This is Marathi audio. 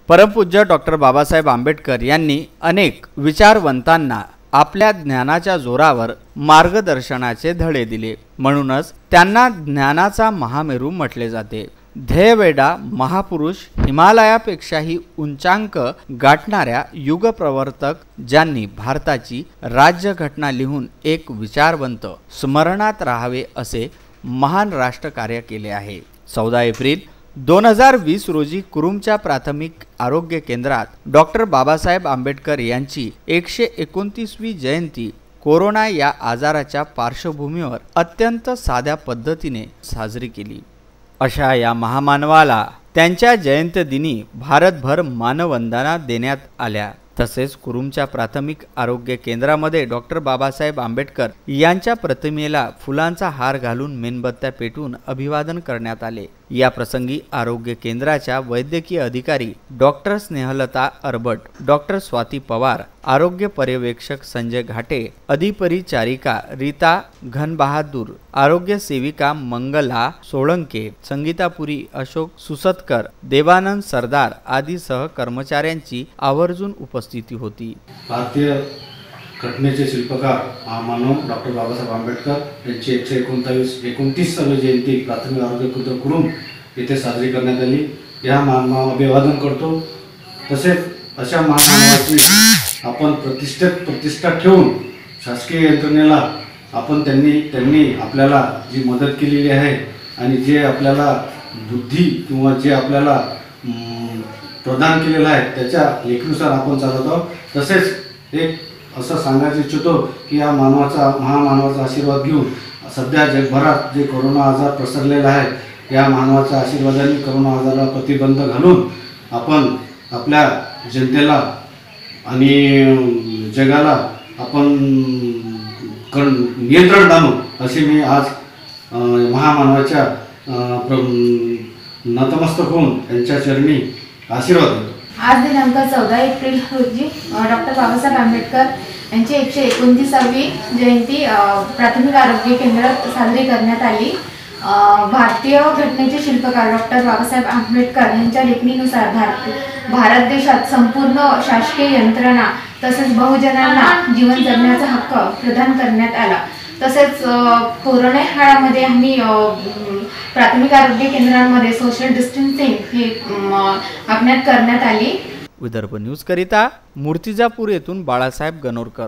परमपूज्य डॉक्टर बाबासाहेब आंबेडकर यांनी अनेक विचारवंतांना आपल्या ज्ञानाच्या जोरावर मार्गदर्शनाचे धडे दिले। म्हणूनच त्यांना ज्ञानाचा महामेरू म्हटले जाते। ध्येयवेडा महापुरुष हिमालयापेक्षाही उंचांक गाठणाऱ्या युगप्रवर्तक ज्यांनी भारताची राज्यघटना लिहून एक विचारवंत स्मरणात राहावे असे महान राष्ट्रकार्य केले आहे। 14 एप्रिल 2020 रोजी कुरुमच्या प्राथमिक आरोग्य केंद्रात डॉक्टर बाबासाहेब आंबेडकर यांची 129वी जयंती कोरोना या आजाराच्या पार्श्वभूमीवर अत्यंत साध्या पद्धतीने साजरी केली। अशा या महामानवाला त्यांच्या जयंतीदिनी भारतभर मानवंदना देण्यात आल्या। तसेच कुरुमच्या प्राथमिक आरोग्य केंद्रामध्ये डॉक्टर बाबासाहेब आंबेडकर यांच्या प्रतिमेला फुलांचा हार घालून मेणबत्त्या पेटवून अभिवादन करण्यात आले। या प्रसंगी आरोग्य केंद्राच्या वैद्यकीय अधिकारी डॉक्टर स्नेहलता अरबट, डॉक्टर स्वाती पवार, आरोग्य पर्यवेक्षक संजय घाटे, अधिपरिचारिका रीता घनबहादूर, आरोग्य सेविका मंगला सोळंके, संगीतापुरी, अशोक सुसतकर, देवानंद सरदार आदी सहकर्मचाऱ्यांची आवर्जून उपस्थिती होती। भारतीय घटनेचे शिल्पकार महामानव डॉक्टर बाबासाहेब आंबेडकर यांची 129वी जयंती प्राथमिक आरोग्य केंद्र कुरुम येथे साजरी करण्यात आली। या मानवाला अभिवादन करतो। तसेच अशा मानवाची आपण प्रतिष्ठा ठेवून शासकीय यंत्रणेला आपण त्यांनी आपल्याला जी मदत केलेली आहे आणि जे आपल्याला बुद्धी किंवा जे आपल्याला प्रदान केलेलं आहे त्याच्या लेखनुसार आपण चालत आहोत। तसेच एक असं सांगायचं इच्छितो की या महामानवाचा आशीर्वाद घेऊन सध्या जगभरात जे कोरोना आजार पसरलेला आहे या मानवाच्या आशीर्वादाने कोरोना आजाराला प्रतिबंध घालून आपण आपल्या जनतेला आणि जगाला आपण नियंत्रण आणू अशी मी आज महामानवाच्या नतमस्तक होऊन त्यांच्या चरणी आशीर्वाद देतो। आज दिनांक 14 एप्रिल रोजी डॉक्टर बाबासाहेब आंबेडकर यांची 129वी जयंती प्राथमिक आरोग्य केंद्रात साजरी करण्यात आली। भारतीय घटनेचे शिल्पकार डॉक्टर बाबासाहेब आंबेडकर यांच्या लेखणीनुसार भारत देशात संपूर्ण शासकीय यंत्रणा तसेच बहुजनांना जीवन जगण्याचा हक्क प्रदान करण्यात आला। तसेच कोरोना काळामध्ये आम्ही प्राथमिक आरोग्य केंद्रांमध्ये सोशल डिस्टन्सिंग ही आखण्यात करण्यात आली। विदर्भ न्यूज करिता मूर्तिजापूर येथून बाळासाहेब गणोरकर।